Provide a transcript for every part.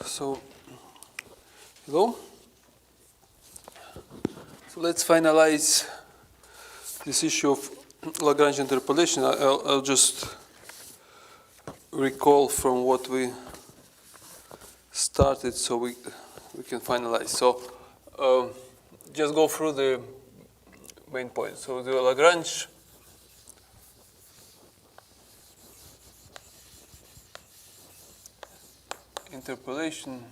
So, hello. So let's finalize this issue of Lagrange interpolation. I'll just recall from what we started so we can finalize. So just go through the main points. So the Lagrange interpolation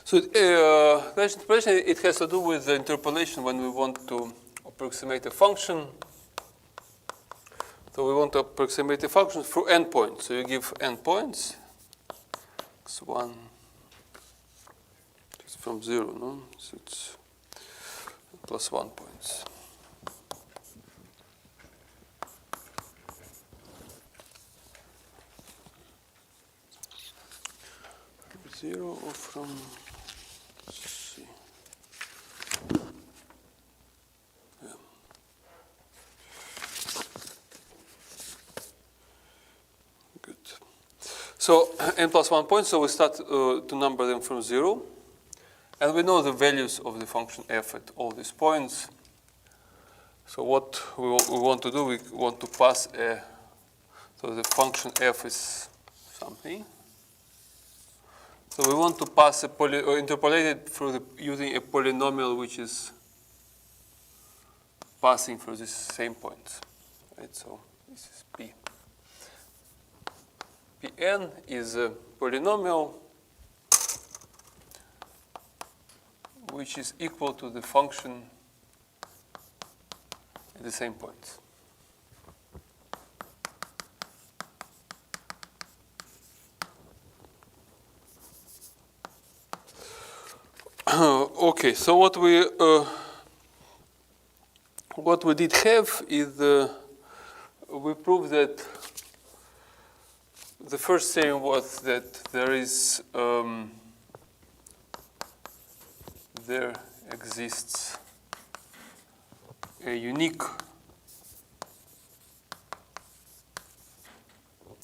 so Lagrange interpolation, it has to do with the interpolation when we want to approximate a function. So we want to approximate a function through endpoints. So you give endpoints, x1 just from 0, no? So it's plus 1 points. From 0 or from, let's see. Yeah. Good. So n plus 1 points, so we start to number them from 0. And we know the values of the function f at all these points. So what we want to do, we want to pass a, so the function f is something. So we want to pass or interpolate it through using a polynomial which is passing through these same points. Right? So this is P. Pn is a polynomial which is equal to the function at the same points. Okay, so what we did have is we proved that the first theorem was that there exists a unique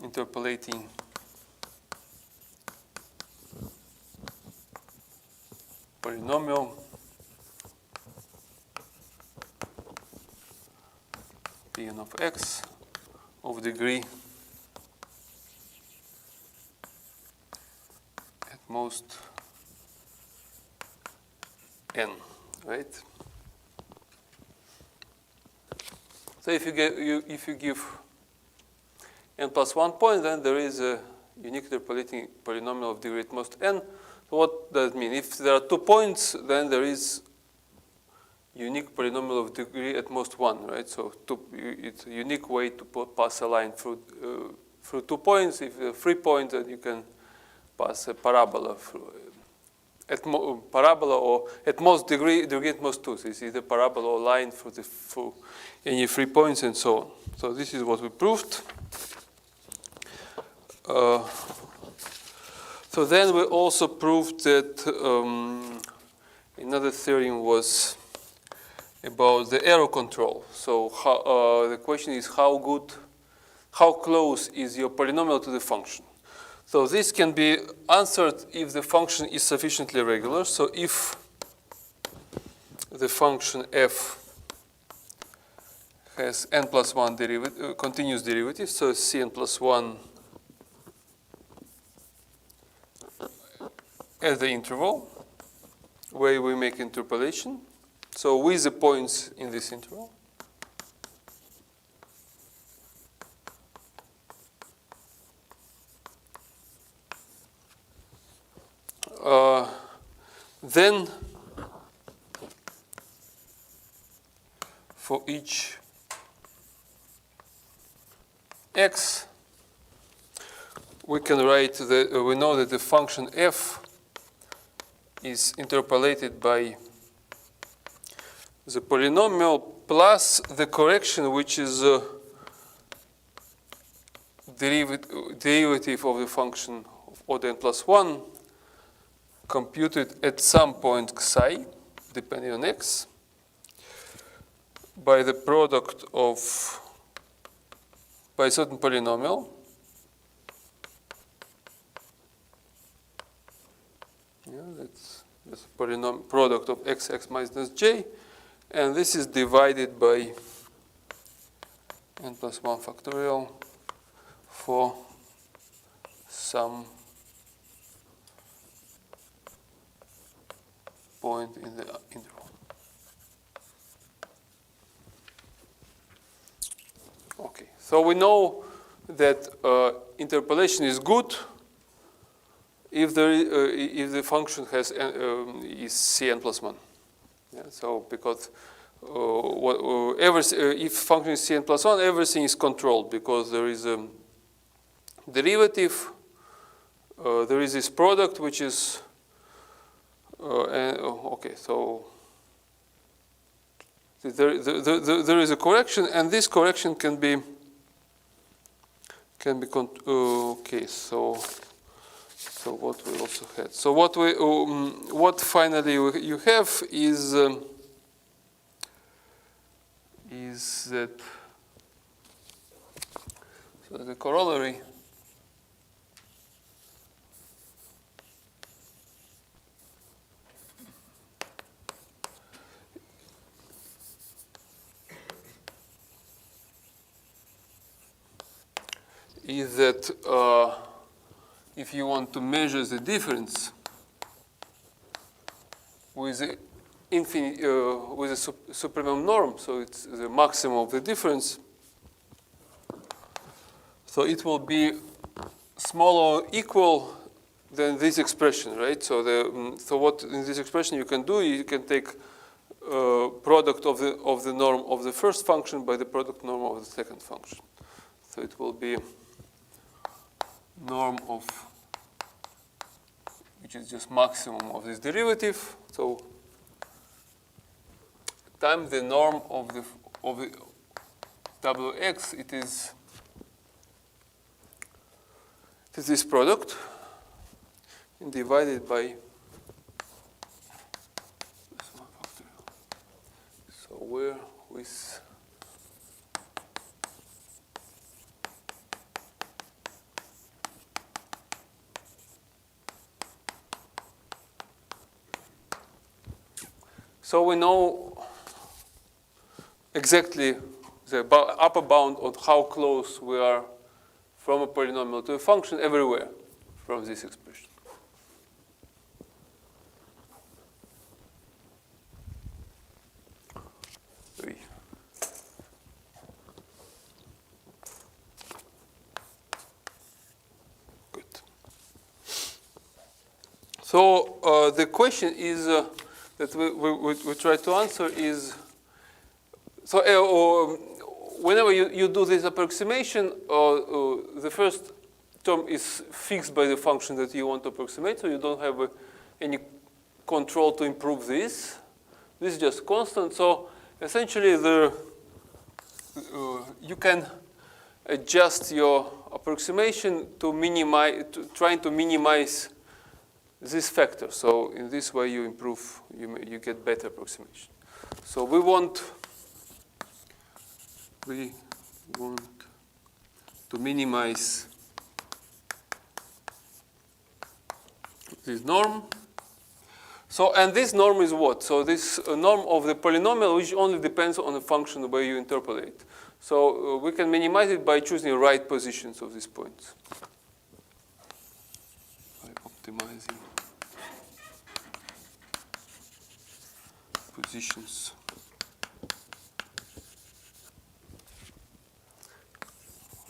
interpolating polynomial Pn of x of degree at most n, right? So if you give n plus 1 point, then there is a unique interpolating polynomial of degree at most n. So what does it mean? If there are 2 points, then there is unique polynomial of degree at most 1, right? So it's a unique way to pass a line through 2 points. If there are 3 points, then you can pass a parabola through parabola or at most degree at most 2. So it's either parabola or line through any 3 points and so on. So this is what we proved. So then we also proved that another theorem was about the error control. So the question is how close is your polynomial to the function? So this can be answered if the function is sufficiently regular. So if the function f has n plus 1 continuous derivative, so Cn plus 1 at the interval where we make interpolation. So with the points in this interval. Then for each x, we can write that we know that the function f is interpolated by the polynomial plus the correction, which is derivative of the function of order n plus 1, computed at some point psi, depending on x. by the product of by a certain polynomial. Yeah, that's a polynomial product of x minus j, and this is divided by n plus 1 factorial for some point in the interval. Okay, so we know that interpolation is good if if the function has is Cn plus 1. Yeah, so because if function is Cn plus 1, everything is controlled because there is a derivative, there is this product which is okay. So there is a correction, and this correction can be okay. So what we also had. So what finally you have is that so the corollary is that if you want to measure the difference with the with the supremum norm, so it's the maximum of the difference, so it will be smaller or equal than this expression, right? So so what in this expression you can do, you can take product of the norm of the first function by the product norm of the second function. So it will be norm of, which is just maximum of this derivative, so times the norm of the wx, it is this product, and divided by this one factorial. So where with so we know exactly the upper bound on how close we are from a polynomial to a function everywhere from this expression. Good. So the question is that we try to answer is, so whenever you do this approximation, the first term is fixed by the function that you want to approximate, so you don't have any control to improve this. This is just constant. So essentially, you can adjust your approximation to minimize, trying to minimize this factor. So in this way, you improve, you get better approximation. So we want to minimize this norm. So, and this norm is what? So this norm of the polynomial, which only depends on the function where you interpolate. So we can minimize it by choosing the right positions of these points. By optimizing positions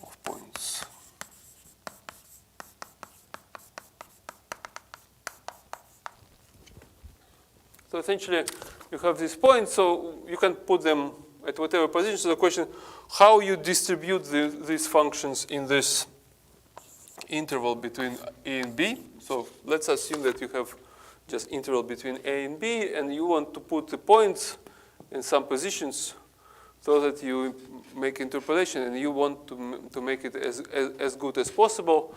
of points. So essentially, you have these points, so you can put them at whatever position. So the question, how you distribute these functions in this interval between A and B. So let's assume that you have just interval between A and B, and you want to put the points in some positions so that you make interpolation, and you want to make it as good as possible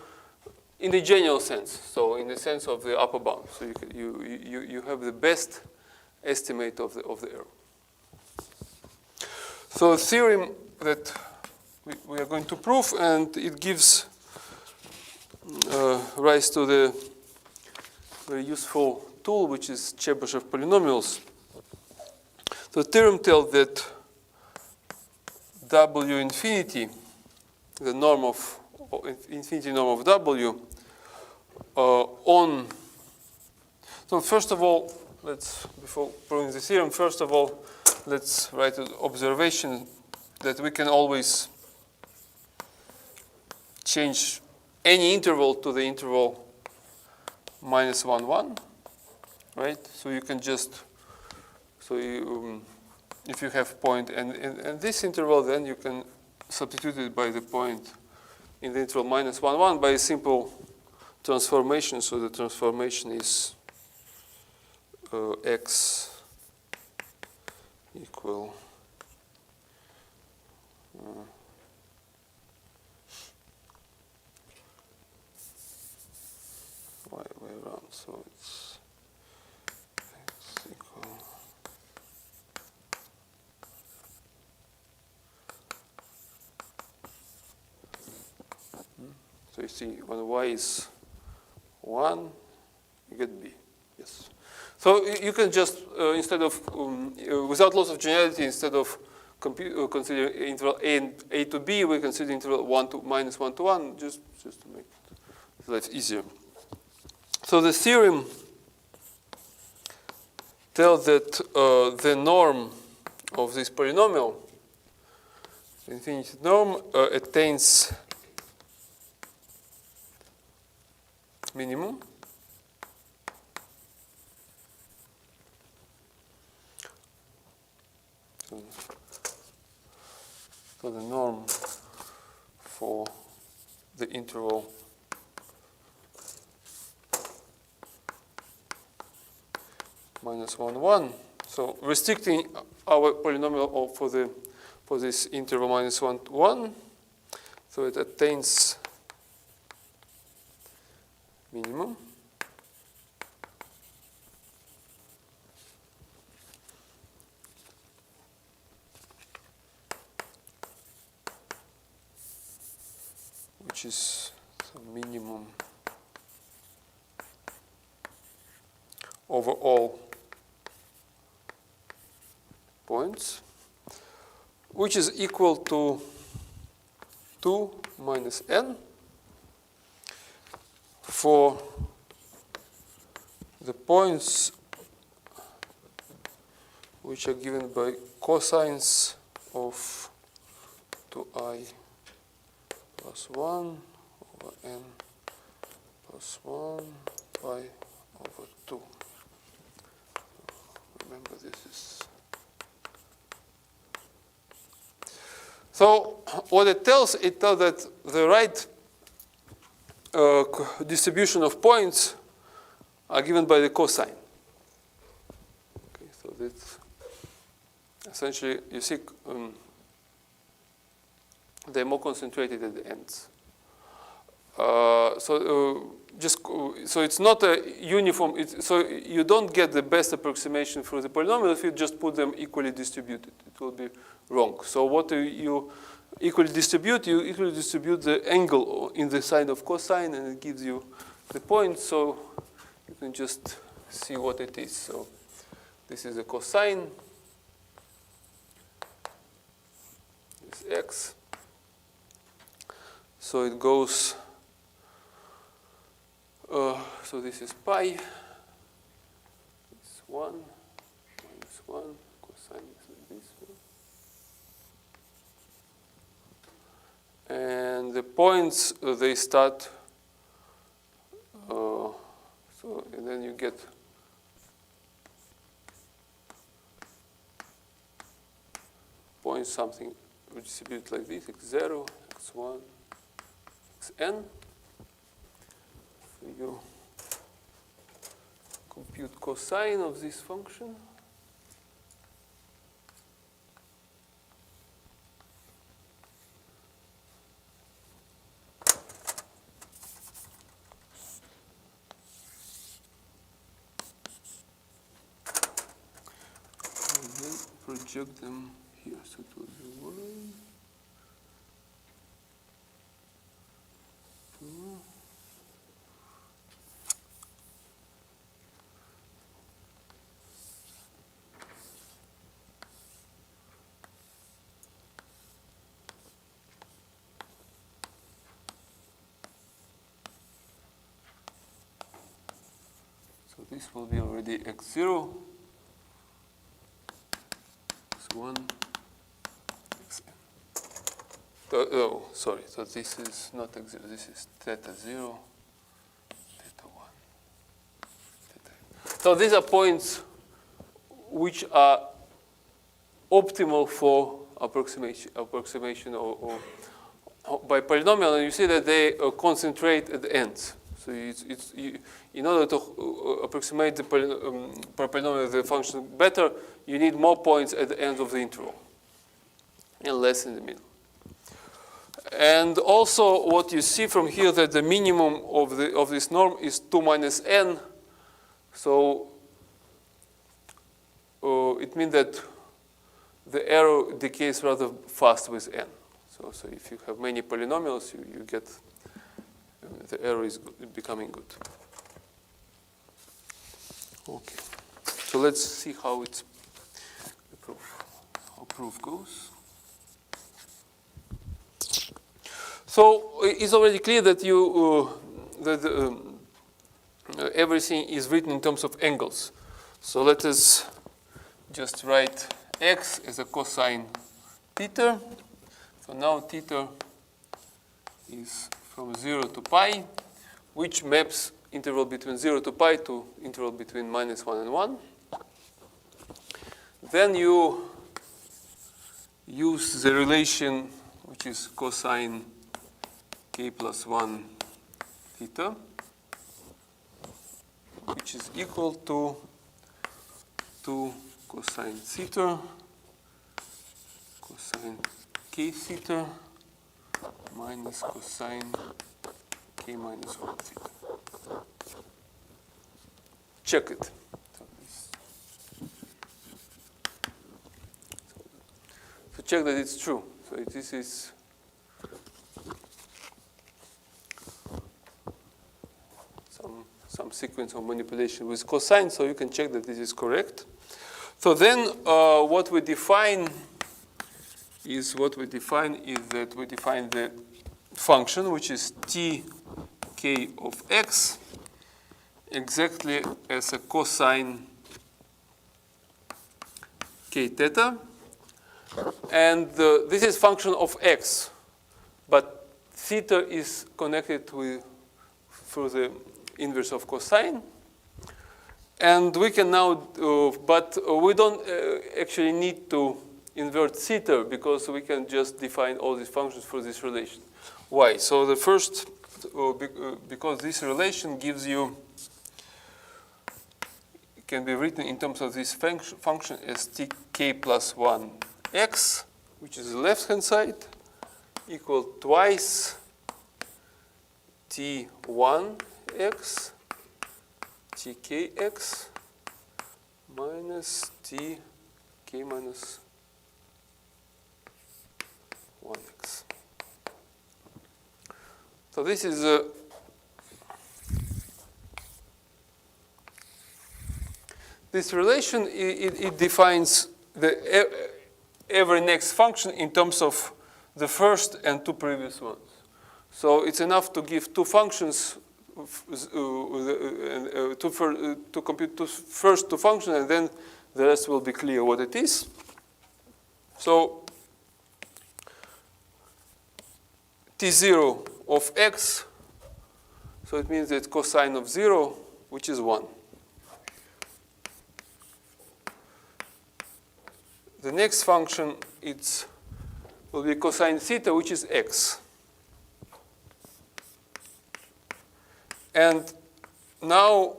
in the general sense. So in the sense of the upper bound. So you have the best estimate of the error. So a theorem that we are going to prove, and it gives rise to the very useful tool, which is Chebyshev polynomials. The theorem tells that W infinity, the norm of infinity norm of W, on. So first of all, before proving the theorem, first of all, let's write an observation that we can always change any interval to the interval -1, 1, right? So you can just, if you have point and this interval, then you can substitute it by the point in the interval -1, 1 by a simple transformation. So the transformation is x equal way around. So it's x equal so you see when y is 1, you get b. Yes. So you can just, instead of, without loss of generality, instead of considering interval a to b, we consider interval -1 to -1, just to make life easier. So the theorem tells that the norm of this polynomial, the infinity norm, attains minimum so the norm for the interval -1, 1. So restricting our polynomial for this interval -1, 1, so it attains minimum. Which is the minimum over all points, which is equal to 2 minus n for the points which are given by cosines of 2i plus 1 over n plus 1 pi over 2. Remember, this is. So what it tells that the right distribution of points are given by the cosine. Okay, so that's essentially, you see, they're more concentrated at the ends. So it's not a uniform. So you don't get the best approximation for the polynomial if you just put them equally distributed. It will be wrong. So what you equally distribute? You equally distribute the angle in the side of cosine, and it gives you the point. So you can just see what it is. So this is a cosine. This x. So it goes. So this is pi. It's 1 minus 1. Cosine is like this one. And the points, they start. And then you get points something distributed like this: x0, x1, xn. So you compute cosine of this function. And then project them here. So it will be 1, 2. So this will be already x0. X1. Oh, sorry. So this is not x0. This is theta 0, theta 1, theta. So these are points which are optimal for approximation or by polynomial, and you see that they concentrate at the ends. So in order to approximate the polynomial of the function better, you need more points at the end of the interval and less in the middle. And also, what you see from here that the minimum of this norm is 2 minus n. So it means that the error decays rather fast with n. So if you have many polynomials, you get the error is becoming good. Okay. So let's see how the proof goes. So it's already clear that everything is written in terms of angles. So let us just write x as a cosine theta. So now theta is from 0 to pi, which maps interval between 0 to pi to interval between minus 1 and 1. Then you use the relation which is cosine k plus 1 theta, which is equal to 2 cosine theta cosine k theta minus cosine k minus 1 theta. Check it. So check that it's true. So this is some sequence of manipulation with cosine, so you can check that this is correct. So then what we define is that we define the function, which is tk of x, exactly as a cosine k theta. And this is function of x, but theta is connected through the inverse of cosine. And we can now, but we don't actually need to invert theta because we can just define all these functions for this relation. Why? So the first, because this relation gives you, can be written in terms of this function as tk plus 1x, which is the left-hand side, equal twice t1x tkx minus tk minus 1x. So this is this relation. It defines every next function in terms of the first and two previous ones. So it's enough to give two functions to compute first two functions, and then the rest will be clear what it is. So t0 of x, so it means that cosine of 0, which is 1. The next function will be cosine theta, which is x. And now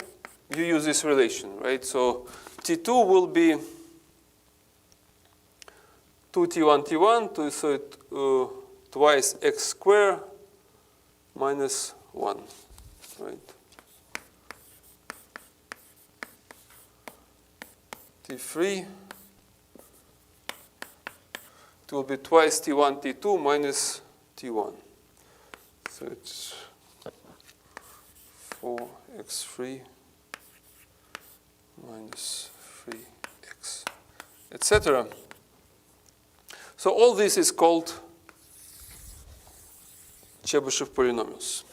you use this relation, right? So t2 will be 2t1t1, so twice x squared minus 1, right? t3 it will be twice t1, t2 minus t1. So it's 4x3 minus 3x, etc. So all this is called Chebyshev polynomials.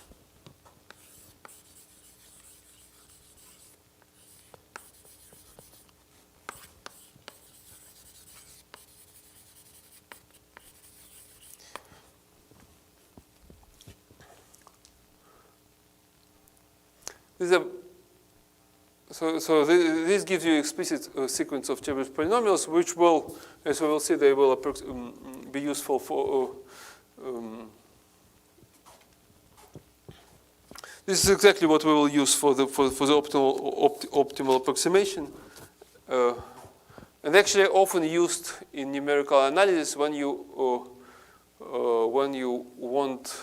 This gives you explicit sequence of Chebyshev polynomials, which will, as we will see, they will be useful for. This is exactly what we will use for the optimal approximation, and actually often used in numerical analysis when you want,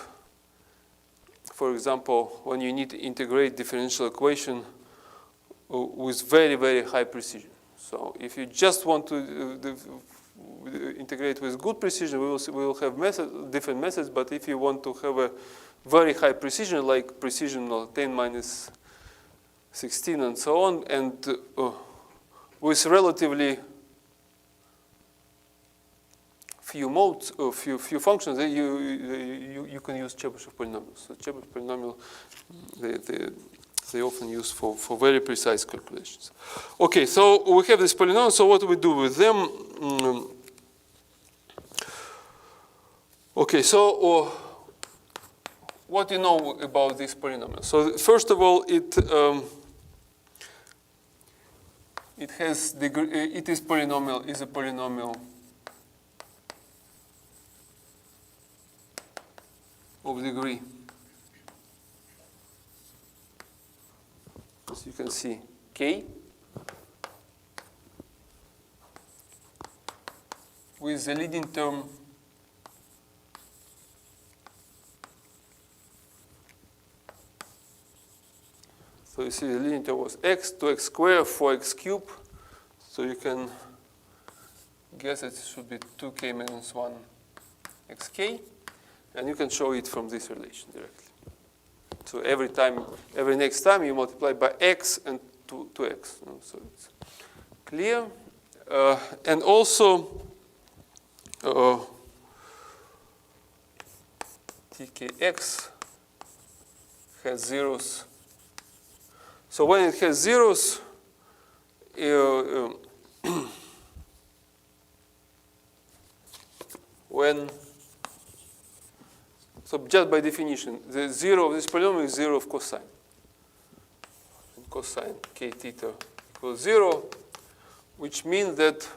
for example, when you need to integrate differential equation with very, very high precision. So if you just want to integrate with good precision, we will have different methods. But if you want to have a very high precision, like precision of 10 minus 16 and so on, and with relatively few modes or few functions, you can use Chebyshev polynomials. So Chebyshev polynomial, they often use for very precise calculations. Okay, so we have this polynomial. So what do we do with them? Okay, so what do you know about this polynomial? So first of all, it has degree. It is a polynomial of degree. So you can see k with the leading term so you see the leading term was x, 2x squared, 4x cubed. So you can guess it should be 2k minus 1 xk, and you can show it from this relation directly. So every next time you multiply by x and 2x. So it's clear. And also tkx has zeros. So when it has zeros, so just by definition, the zero of this polynomial is zero of cosine. And cosine k theta equals 0, which means that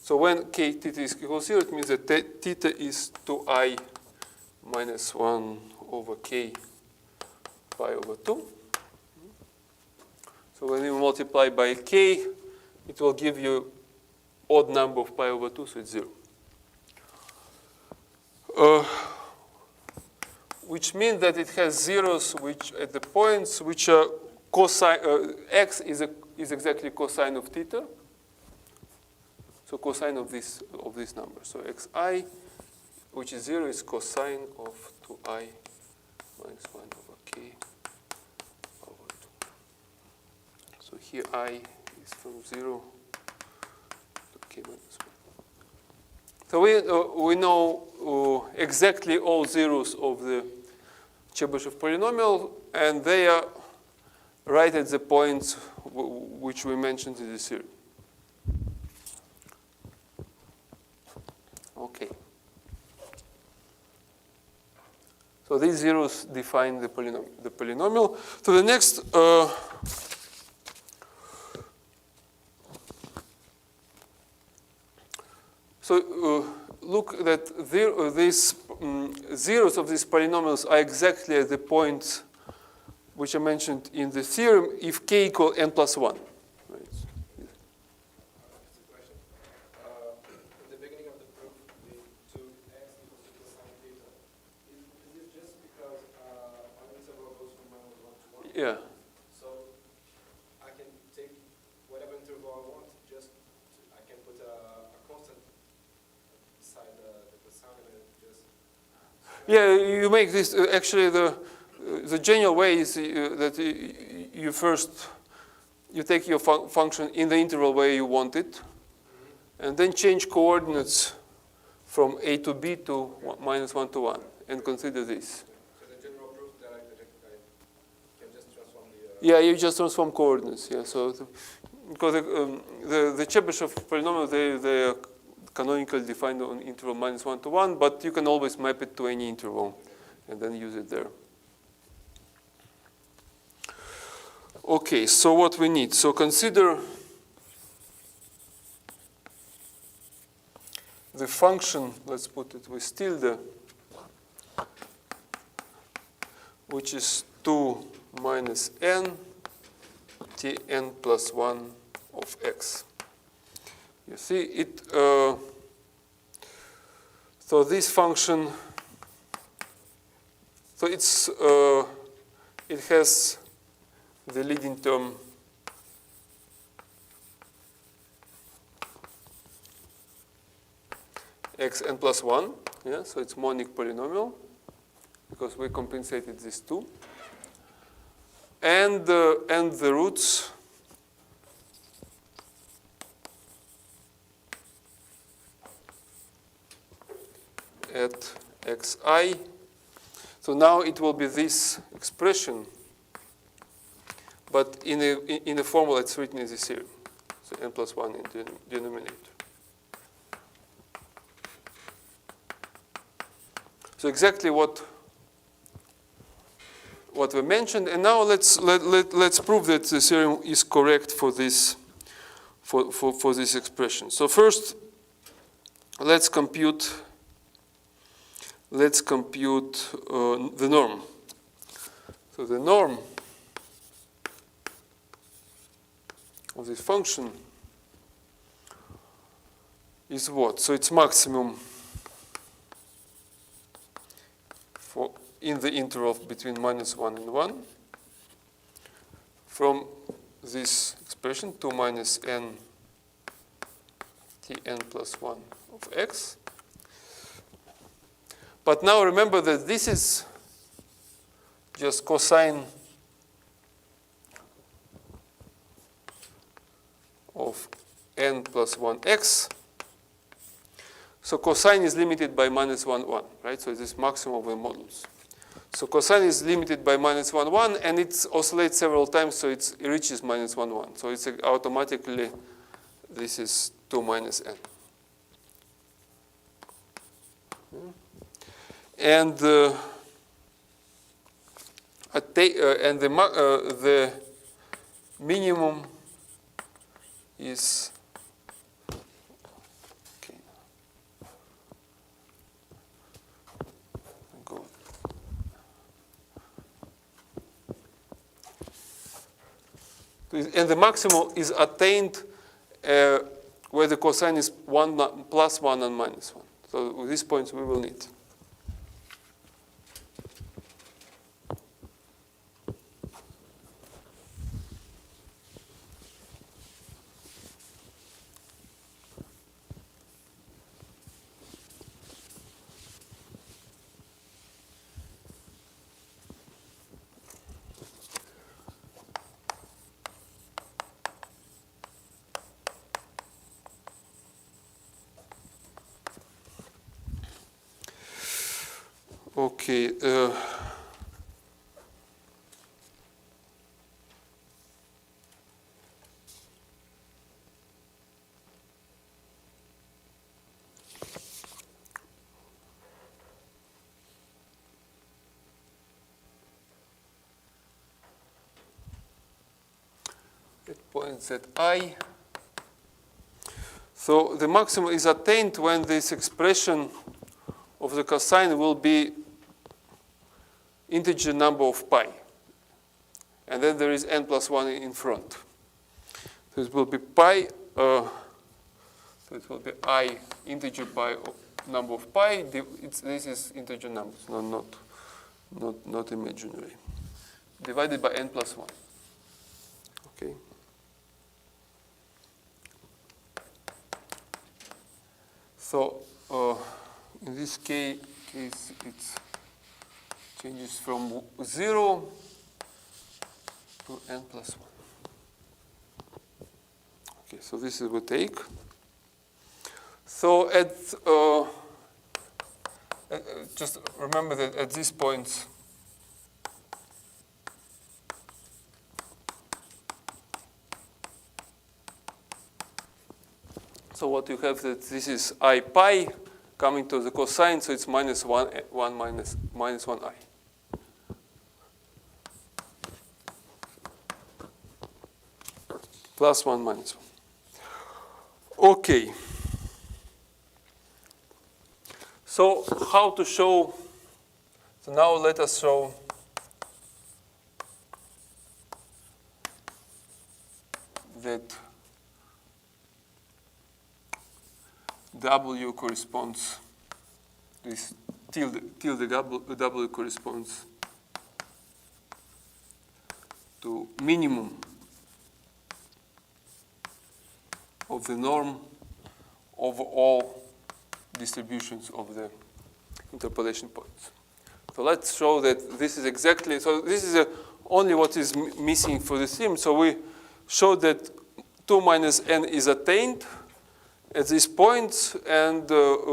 so when k theta is equal to 0, it means that theta is 2I minus 1 over k pi over 2. So when you multiply by k, it will give you odd number of pi over 2, so it's 0. Which means that it has zeros which at the points which are cosine, x is exactly cosine of theta. So cosine of this number. So xi, which is 0, is cosine of 2I minus 1 over k over 2. So here I is from 0 to k minus 1. So we know exactly all zeros of the Chebyshev polynomial, and they are right at the points which we mentioned in the theory. Okay. So these zeros define the polynomial. So the next look that these zeros of these polynomials are exactly at the points which are mentioned in the theorem if k equal n plus 1. Right? Yeah. So I can take whatever interval I want. I can put a constant beside the cosine and just. Yeah, you make this actually the general way is that you first you take your function in the interval where you want it, and then change coordinates from a to b to -1 to 1, and consider this. So the general proof that I can just transform the. Yeah, you just transform coordinates. Yeah, so because the Chebyshev polynomials they are canonically defined on interval -1 to 1, but you can always map it to any interval, and then use it there. Okay, so what we need? So consider the function, let's put it with tilde, which is 2 minus n tn plus 1 of x. You see it, so this function, so it has the leading term xn plus 1, yeah, so it's monic polynomial because we compensated these two, and the roots at xi. So now it will be this expression, but in a formula it's written in this theorem. So n plus 1 in the denominator. So exactly what we mentioned, and now let's prove that the theorem is correct for this for this expression. So first, let's compute the norm. So the norm of this function is what? So it's maximum for in the interval between -1 and 1 from this expression 2 minus n tn plus 1 of x. But now remember that this is just cosine of n plus 1x. So cosine is limited by -1, 1, right? So this is maximum of the modulus. So cosine is limited by -1, 1, and it oscillates several times, so it reaches -1, 1. So it's automatically, this is 2 minus n. And the minimum is and the maximum is attained where the cosine is 1 plus 1 and minus 1. So with these points we will need. Okay. It points at I. So the maximum is attained when this expression of the cosine will be integer number of pi. And then there is n plus 1 in front. So it will be pi, so it will be I integer pi number of pi. This is integer numbers, not imaginary. divided by n plus 1. Okay. So in this case, it changes from 0 to n plus 1. Okay, so this is what we take. So just remember that at these points, so what you have that this is I pi coming to the cosine, so it's minus 1 minus 1i. Plus 1 minus 1. Okay. So how to show, so now let us show that W corresponds, this tilde W corresponds to minimum of the norm over all distributions of the interpolation points. So let's show that this is exactly, so this is only what is missing for the theorem. So we showed that 2 minus n is attained at these points, and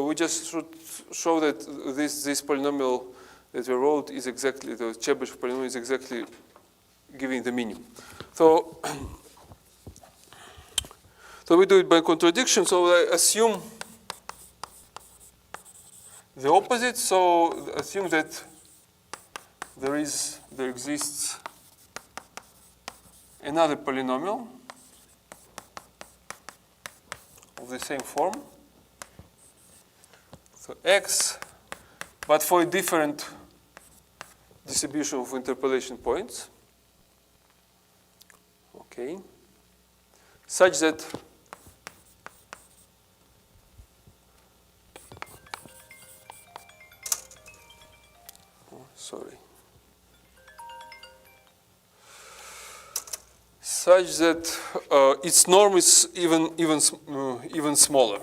we just should show that this polynomial that we wrote is exactly, the Chebyshev polynomial is exactly giving the minimum. So, so we do it by contradiction. So I assume the opposite. So assume that there exists another polynomial of the same form. So x, but for a different distribution of interpolation points. Okay. Such that such that its norm is even smaller.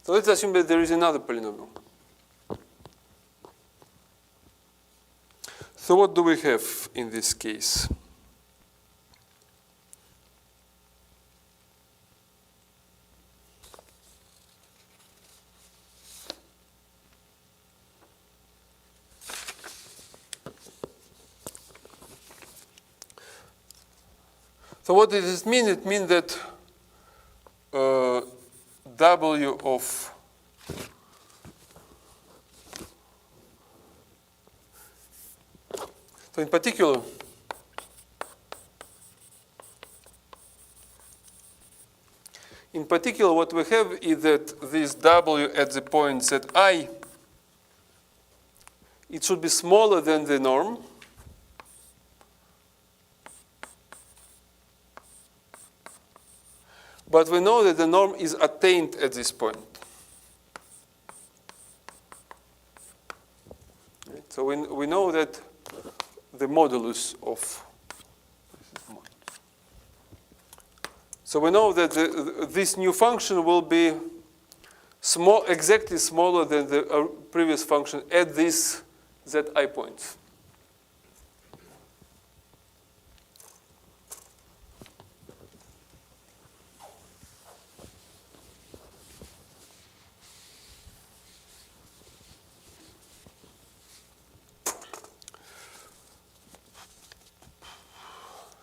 So let's assume that there is another polynomial. So what do we have in this case? So what does this mean? It means that W of so in particular what we have is that this W at the point Zi, it should be smaller than the norm. But we know that the norm is attained at this point. Right? So we know that the modulus of, so we know that this new function will be exactly smaller than the previous function at these Zi points.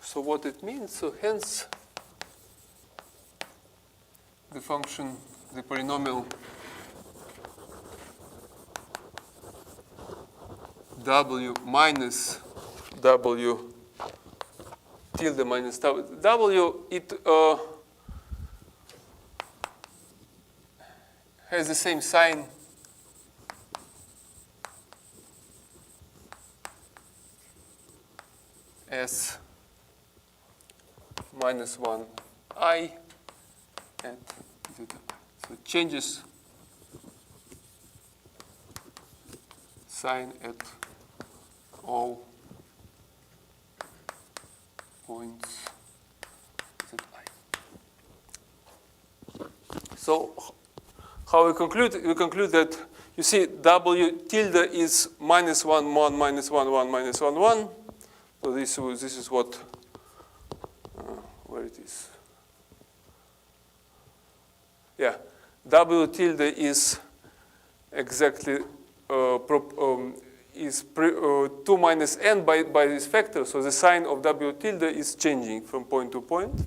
So what it means, so hence the function, the polynomial W minus W tilde minus W, it has the same sign as minus 1I at z. So it changes sign at all points zi. So how we conclude? We conclude that you see W tilde is minus 1, 1, minus 1, 1, minus 1, 1. So this is what, where it is. Yeah, W tilde is exactly 2 minus n by this factor. So the sign of W tilde is changing from point to point.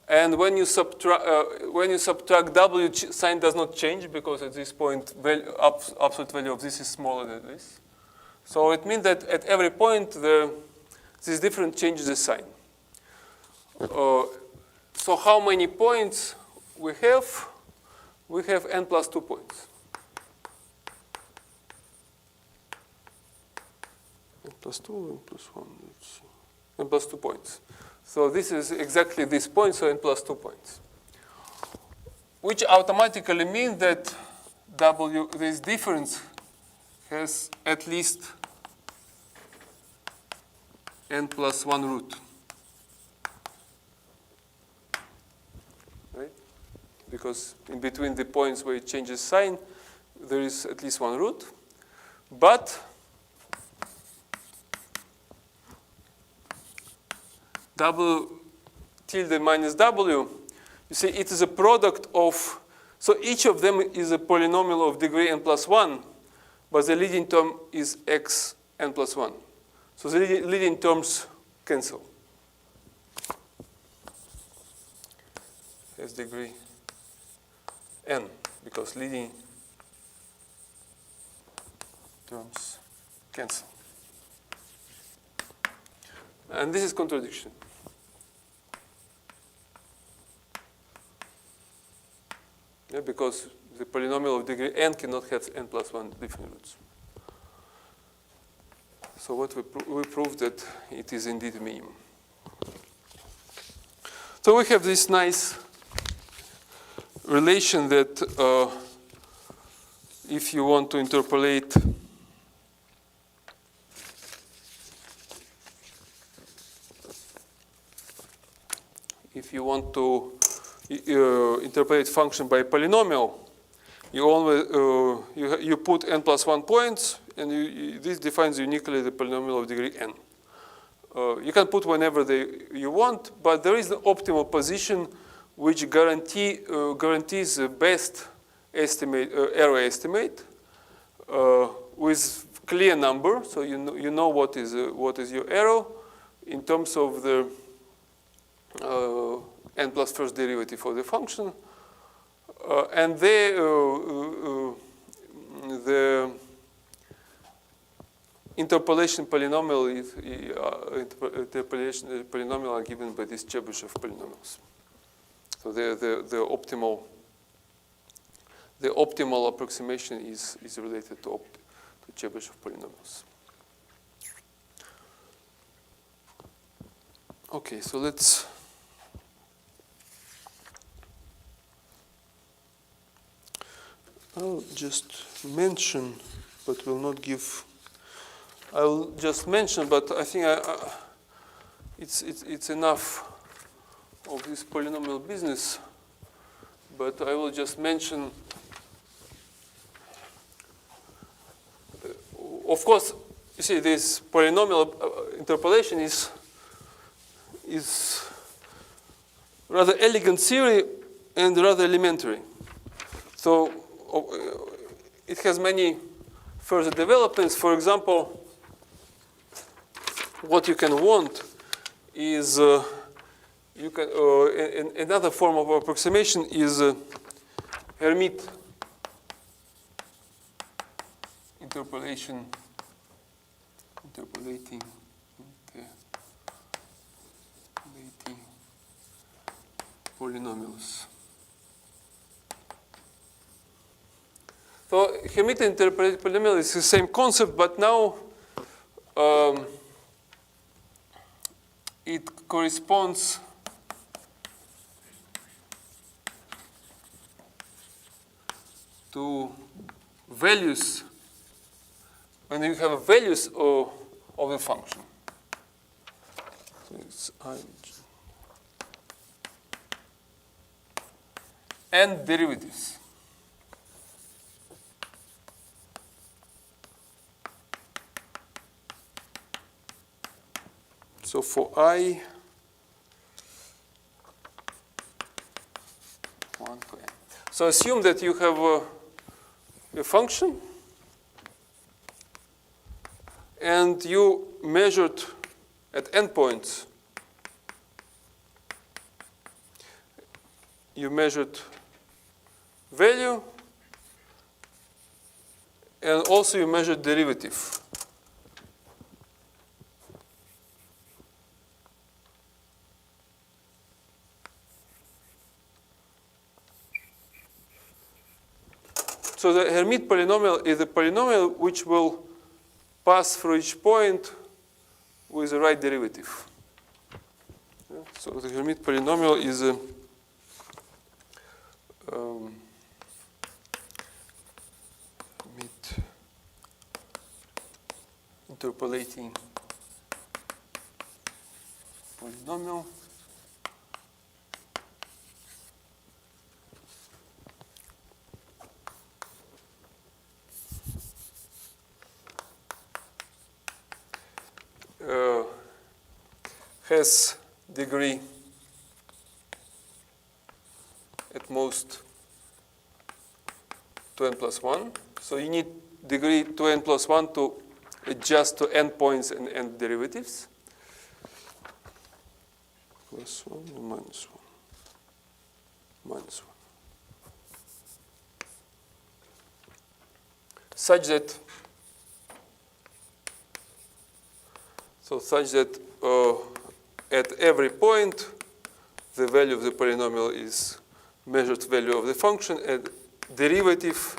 And when you subtract W, sign does not change because at this point, absolute value of this is smaller than this. So it means that at every point, this difference changes the sign. So how many points we have? We have n plus 2 points. N plus 2, n plus 1, let's see. N plus 2 points. So this is exactly this point, so n plus 2 points. Which automatically means that this difference has at least n plus 1 root. Right? Because in between the points where it changes sign, there is at least one root. But W tilde minus W, you see it is a product of, so each of them is a polynomial of degree n plus 1, but the leading term is x n plus 1. So the leading terms cancel. Has degree n, because leading terms cancel. And this is contradiction. Yeah, because the polynomial of degree n cannot have n plus 1 different roots. So what we proved that it is indeed a minimum. So we have this nice relation that if you want to interpolate interpolate function by polynomial, you always you put n plus 1 points, and this defines uniquely the polynomial of degree n. You can put whenever you want, but there is an optimal position which guarantees the best estimate, error estimate with clear number. So you know what is your error in terms of the n plus first derivative for the function, and the interpolation polynomial are given by this Chebyshev polynomials. So the optimal approximation is related to Chebyshev polynomials. Okay, so let's. I'll just mention, but will not give. I'll just mention, but I think it's enough of this polynomial business. But I will just mention. Of course, you see this polynomial interpolation is rather elegant theory and rather elementary. So it has many further developments. For example, what you can want is you can another form of approximation is Hermit interpolating polynomials. So Hermit interpolating polynomial is the same concept, but now it corresponds to values, when you have values of the function. So it's and derivatives. So for I, 1 to n. So assume that you have a function and you measured at endpoints, you measured value and also you measured derivative. So the Hermit polynomial is a polynomial which will pass through each point with the right derivative. Yeah, so the Hermit polynomial is a Hermit interpolating polynomial. Has degree at most 2n plus 1. So you need degree 2n plus 1 to adjust to endpoints and end derivatives. Plus 1 and minus 1. Minus 1. Such that at every point, the value of the polynomial is measured value of the function, and derivative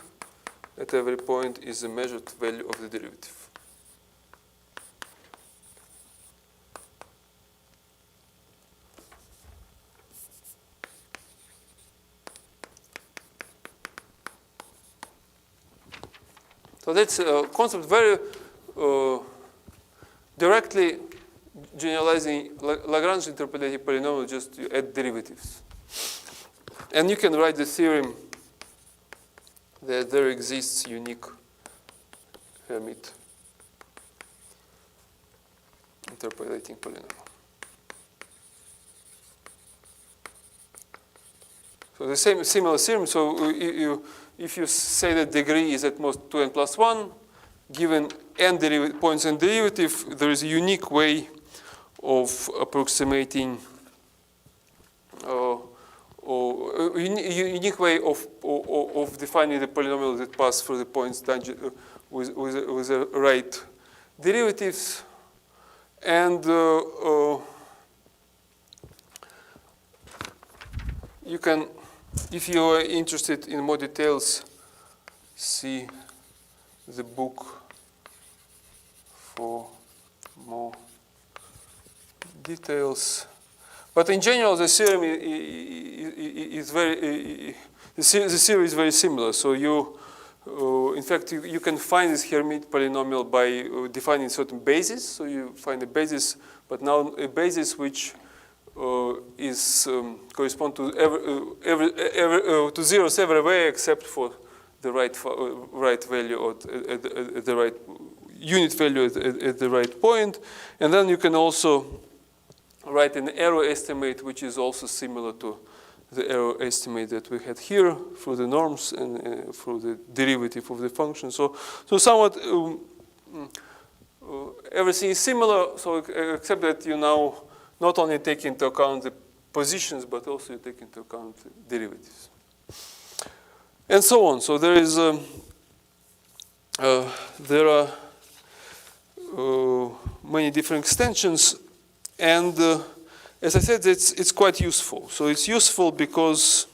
at every point is the measured value of the derivative. So that's a concept very directly generalizing Lagrange interpolating polynomial, just to add derivatives. And you can write the theorem that there exists unique Hermit interpolating polynomial. So the similar theorem. So if you say that degree is at most 2n plus 1, given n points and derivative, there is a unique way of approximating, or unique way of defining the polynomial that pass through the points with the right derivatives, and you can, if you are interested in more details, see the book for more details. But in general, the theorem is very, the theory is very similar. So you, in fact, you can find this Hermit polynomial by defining certain basis. So you find a basis, but now a basis which is correspond to to zeros everywhere except for the right value or at the right unit value at the right point. And then you can also write an error estimate, which is also similar to the error estimate that we had here through the norms and through the derivative of the function. So somewhat everything is similar, so except that you now not only take into account the positions, but also you take into account the derivatives. And so on. So there is there are many different extensions, and as I said, it's quite useful. So it's useful because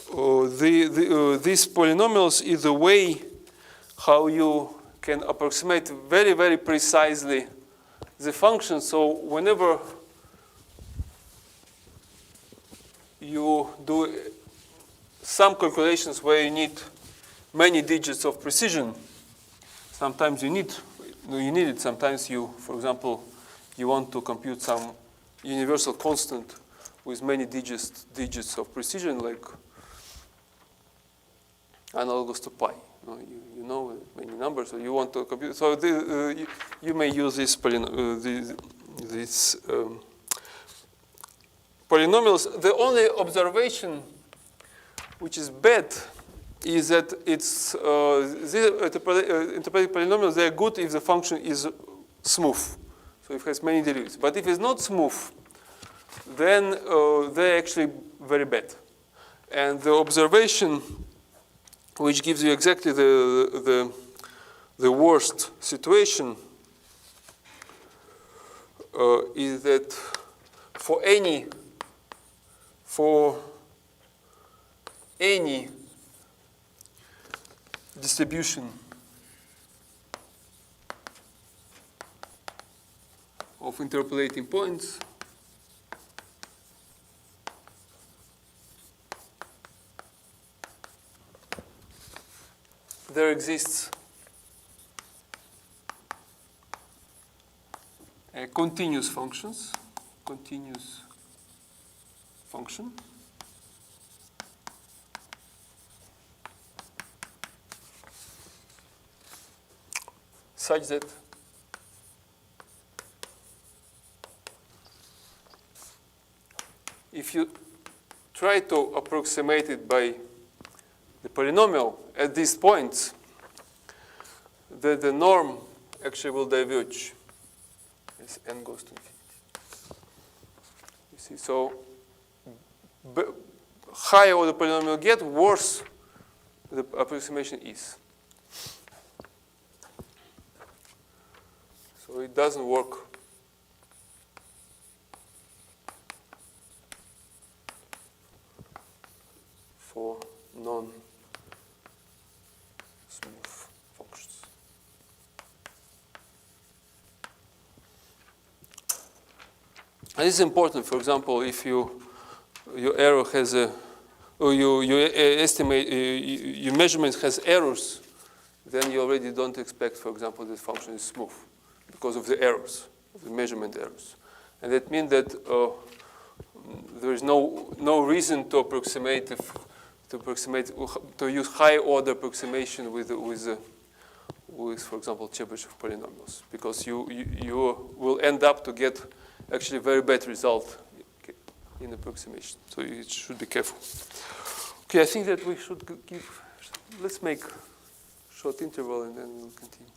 these polynomials is the way how you can approximate very, very precisely the function. So whenever you do some calculations where you need many digits of precision. Sometimes you need it. Sometimes you, for example, you want to compute some universal constant with many digits of precision, like analogous to pi. You know many numbers, so you want to compute. So you may use these polynomials. The only observation which is bad is that it's interpreted polynomials. They are good if the function is smooth, so if it has many derivatives. But if it's not smooth, then they're actually very bad. And the observation which gives you exactly the worst situation is that for any distribution of interpolating points, there exists a continuous function such that if you try to approximate it by the polynomial at these points, the norm actually will diverge as n goes to infinity. You see, so higher the polynomial get, worse the approximation is. So it doesn't work for non-smooth functions. And this is important. For example, if your error has or your estimate, your measurement has errors, then you already don't expect, for example, this function is smooth because of the errors, of the measurement errors. And that means that there is no reason to approximate, to use high order approximation with for example, Chebyshev polynomials, because you will end up to get actually very bad result in approximation. So you should be careful. Okay, I think that we should let's make a short interval and then we'll continue.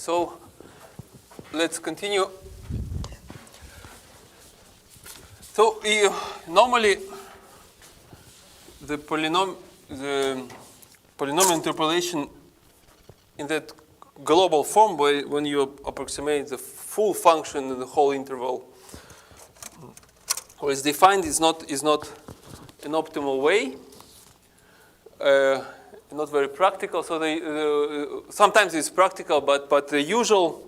So let's continue. So normally the polynomial interpolation in that global form, when you approximate the full function in the whole interval, or is defined, is not an optimal way, not very practical. So sometimes it's practical, but the usual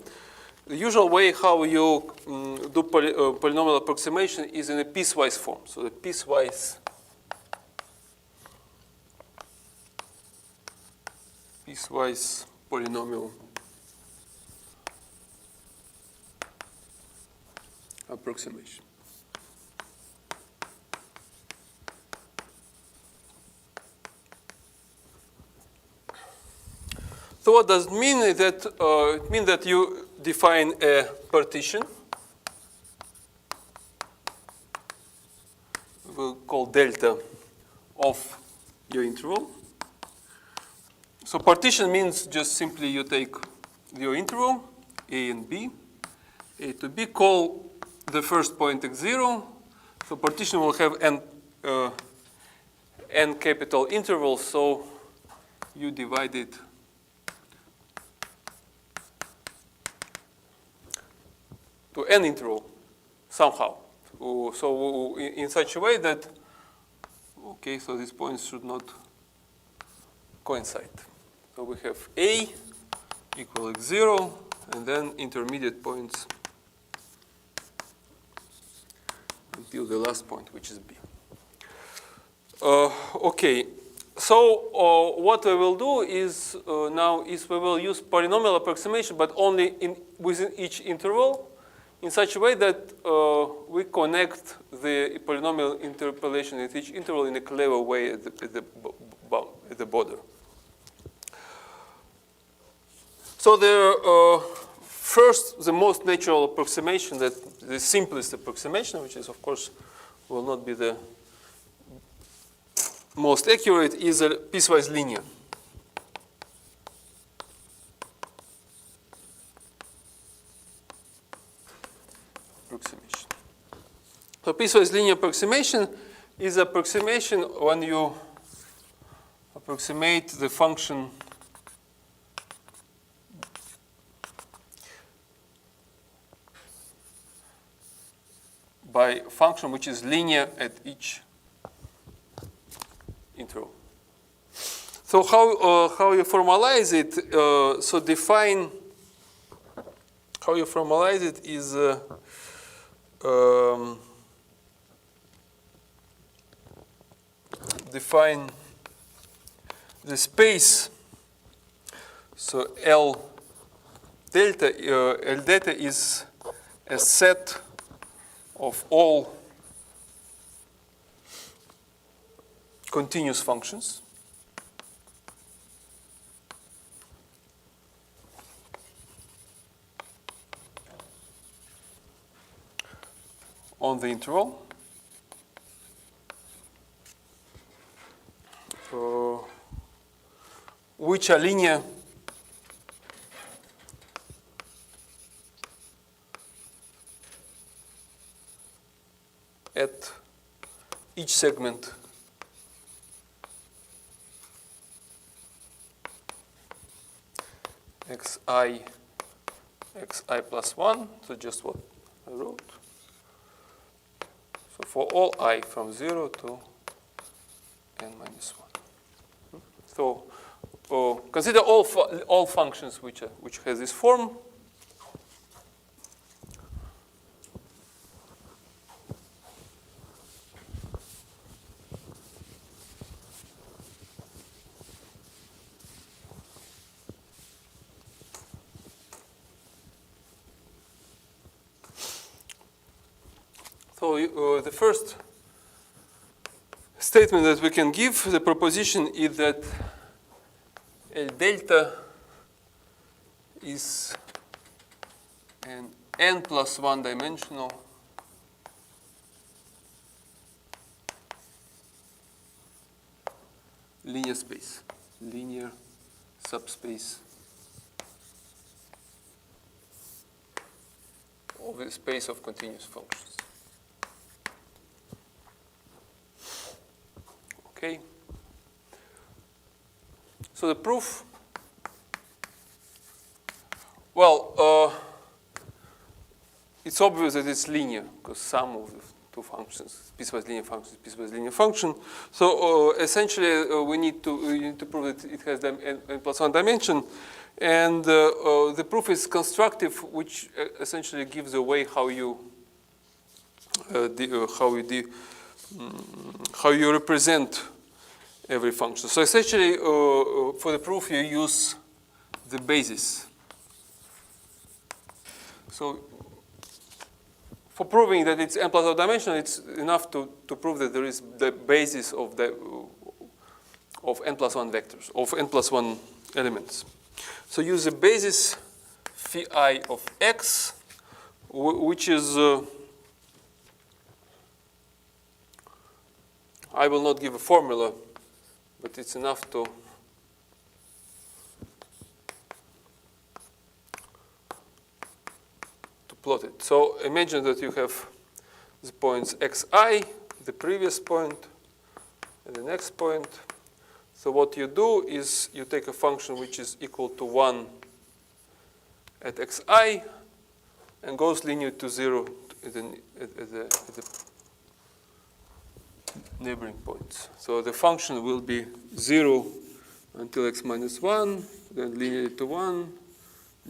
way how you do polynomial approximation is in a piecewise form. So the piecewise polynomial approximation. So what does it mean? Is that it means that you define a partition. We'll call delta of your interval. So partition means just simply you take your interval, a and b, a to b, call the first point x0. So partition will have n capital intervals, so you divide it to n interval somehow. So in such a way that, okay, so these points should not coincide. So we have a equal x0, and then intermediate points until the last point, which is b. Okay, so what we will do is now is we will use polynomial approximation, but only within each interval, in such a way that we connect the polynomial interpolation at each interval in a clever way at the border. So first, the most natural approximation, the simplest approximation, which is of course will not be the most accurate, is a piecewise linear. Approximation. So piecewise linear approximation is approximation when you approximate the function by function which is linear at each interval. So how you formalize it? So define how you formalize it is define the space. So L delta is a set of all continuous functions on the interval which are linear at each segment xi plus 1, so just what I wrote. So for all I from 0 to n minus 1. So consider all functions which has this form. So the first statement that we can give, the proposition is that L delta is an n plus 1 dimensional linear space, linear subspace the space of continuous functions. Okay. So the proof, well, it's obvious that it's linear because sum of the two functions, piecewise linear function. So essentially, we need to prove that it has n+1 dimension, and the proof is constructive, which essentially gives a way how you represent every function. So essentially, for the proof, you use the basis. So for proving that it's n+1 dimensional, it's enough to prove that there is the basis of n+1 vectors, of n+1 elements. So use the basis phi of x, which is, I will not give a formula, but it's enough to plot it. So imagine that you have the points xi, the previous point, and the next point. So what you do is you take a function which is equal to 1 at xi and goes linear to 0 at the neighboring points. So the function will be 0 until x minus 1, then linearly to 1,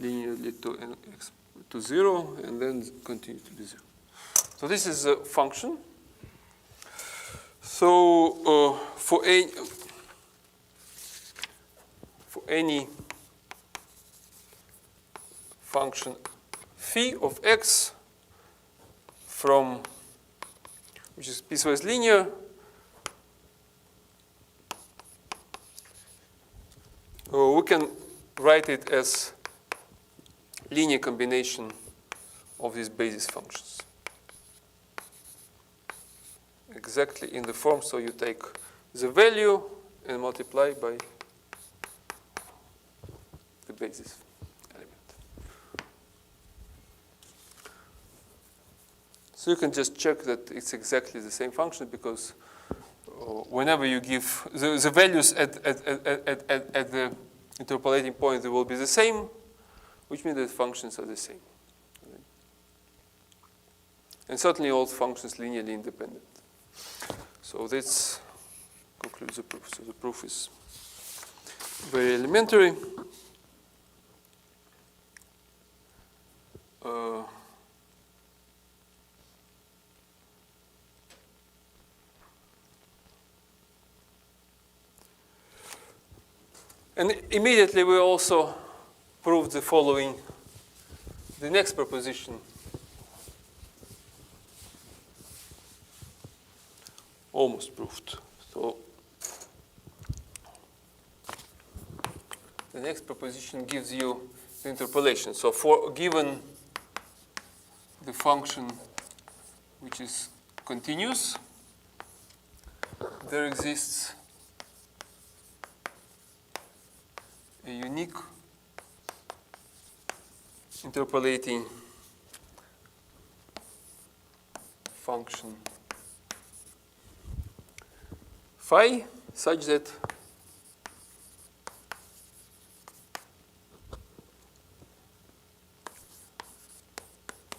linearly to x to 0, and then continue to be 0. So this is a function. So for any function phi of x from which is piecewise linear, we can write it as linear combination of these basis functions. Exactly in the form, so you take the value and multiply by the basis element. So you can just check that it's exactly the same function because whenever you give the values at the interpolating point, they will be the same, which means that functions are the same. And certainly all functions linearly independent. So this concludes the proof. So the proof is very elementary. And immediately we also proved the following, the next proposition. Almost proved. So the next proposition gives you the interpolation. So for given the function which is continuous, there exists a unique interpolating function phi such that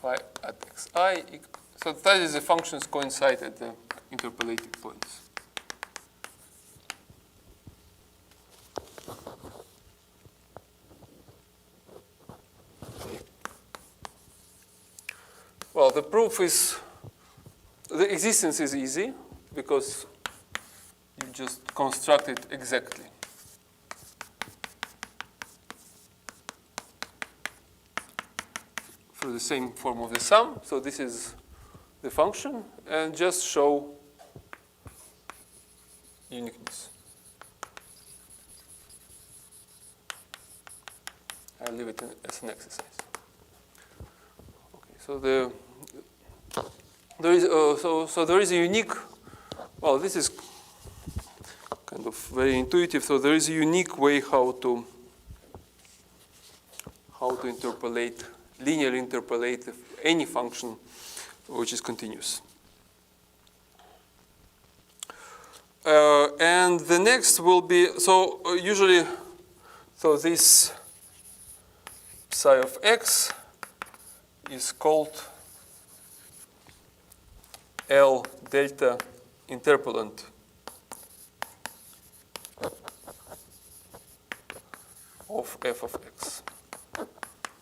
phi at xi, so that is the functions coincide at the interpolating points. Well, the proof is, the existence is easy because you just construct it exactly. For the same form of the sum. So this is the function, and just show uniqueness. I'll leave it as an exercise. Okay, so there is a unique. Well, this is kind of very intuitive. So there is a unique way how to interpolate linearly interpolate any function which is continuous. And the next will be, so usually, so this psi of x is called L delta interpolant of f of x.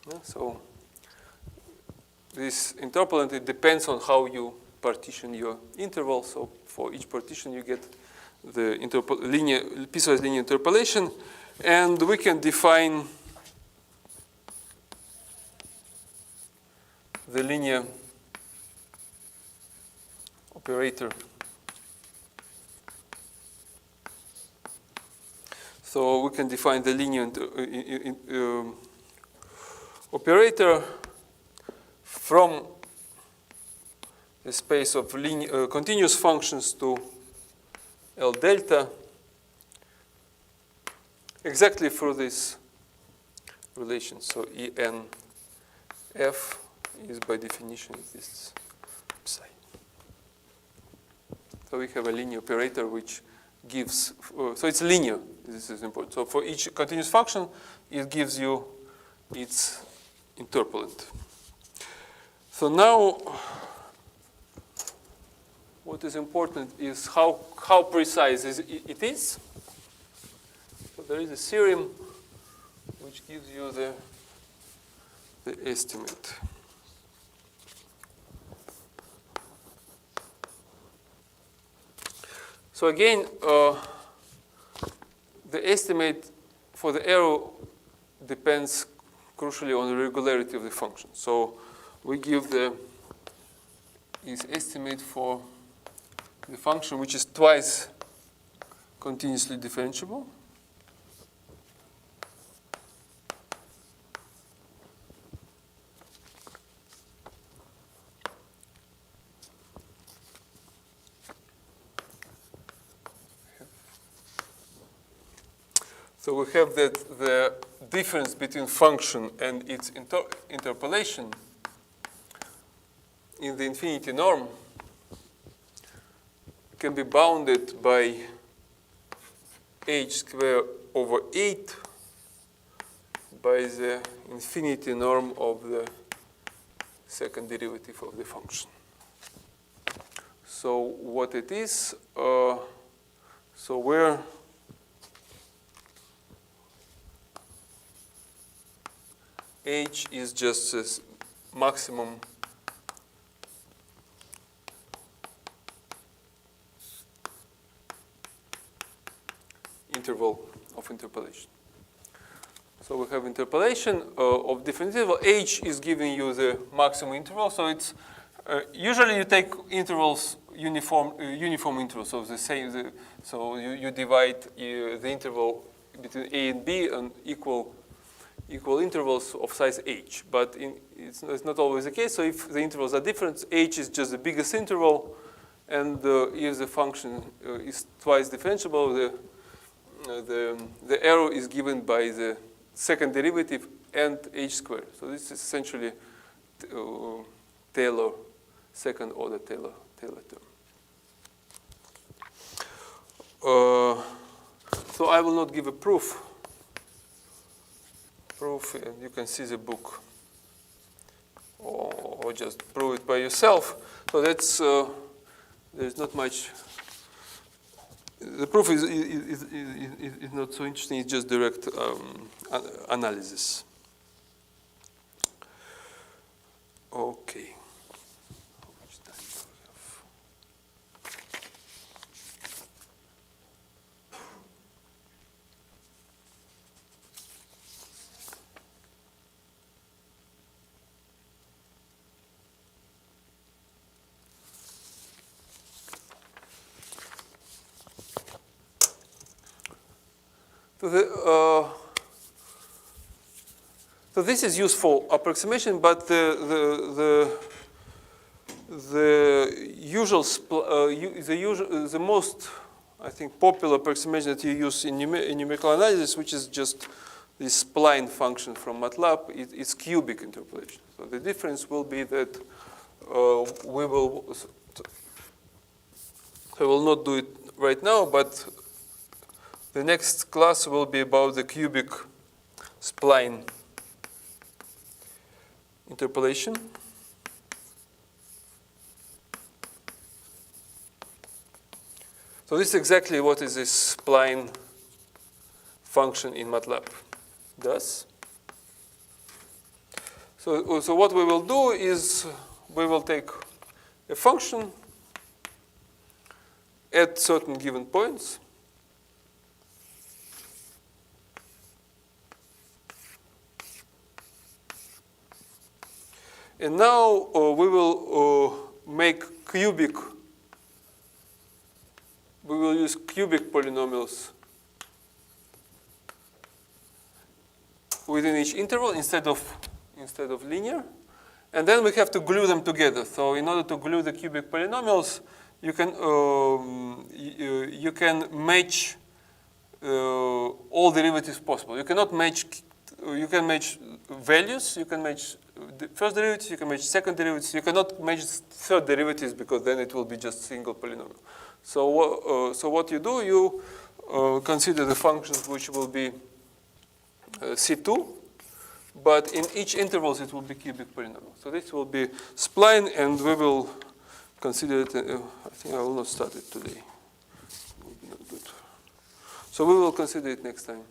Yeah, so this interpolant, it depends on how you partition your interval. So for each partition, you get the piecewise linear interpolation, and we can define the linear operator. So we can define the linear operator from the space of continuous functions to L delta exactly through this relation. So En F is by definition this psi. So we have a linear operator which gives, so it's linear, this is important. So for each continuous function, it gives you its interpolant. So now, what is important is how precise it is. So there is a theorem which gives you the estimate. So again, the estimate for the error depends crucially on the regularity of the function. So we give this estimate for the function which is twice continuously differentiable. So we have that the difference between function and its interpolation in the infinity norm can be bounded by h squared over 8 by the infinity norm of the second derivative of the function. So what it is, so where h is just this maximum interval of interpolation. So we have interpolation of different interval. H is giving you the maximum interval. So it's usually you take intervals uniform intervals. So the same. So you divide the interval between a and b and equal intervals of size h. But it's not always the case. So if the intervals are different, h is just the biggest interval, and if the function is twice differentiable, the error is given by the second derivative and h squared. So this is essentially Taylor, second order Taylor term. So I will not give a proof, and you can see the book, or just prove it by yourself. So that's there's not much. The proof is not so interesting. It's just direct analysis. Okay. How much time do we have? So this is useful approximation, but the most, I think, popular approximation that you use in numerical analysis, which is just this spline function from MATLAB, is cubic interpolation. So the difference will be that we will, I will not do it right now, but the next class will be about the cubic spline interpolation. So this is exactly what is this spline function in MATLAB does. So what we will do is we will take a function at certain given points. And now we will make cubic, we will use cubic polynomials within each interval instead of linear. And then we have to glue them together. So in order to glue the cubic polynomials, you can match all derivatives possible. You cannot match, you can match values, you can match the first derivatives, you can match second derivatives, you cannot match third derivatives because then it will be just single polynomial. So what you do, you consider the functions which will be C2, but in each intervals it will be cubic polynomial. So this will be spline, and we will consider it. I think I will not start it today. It will be not good. So we will consider it next time.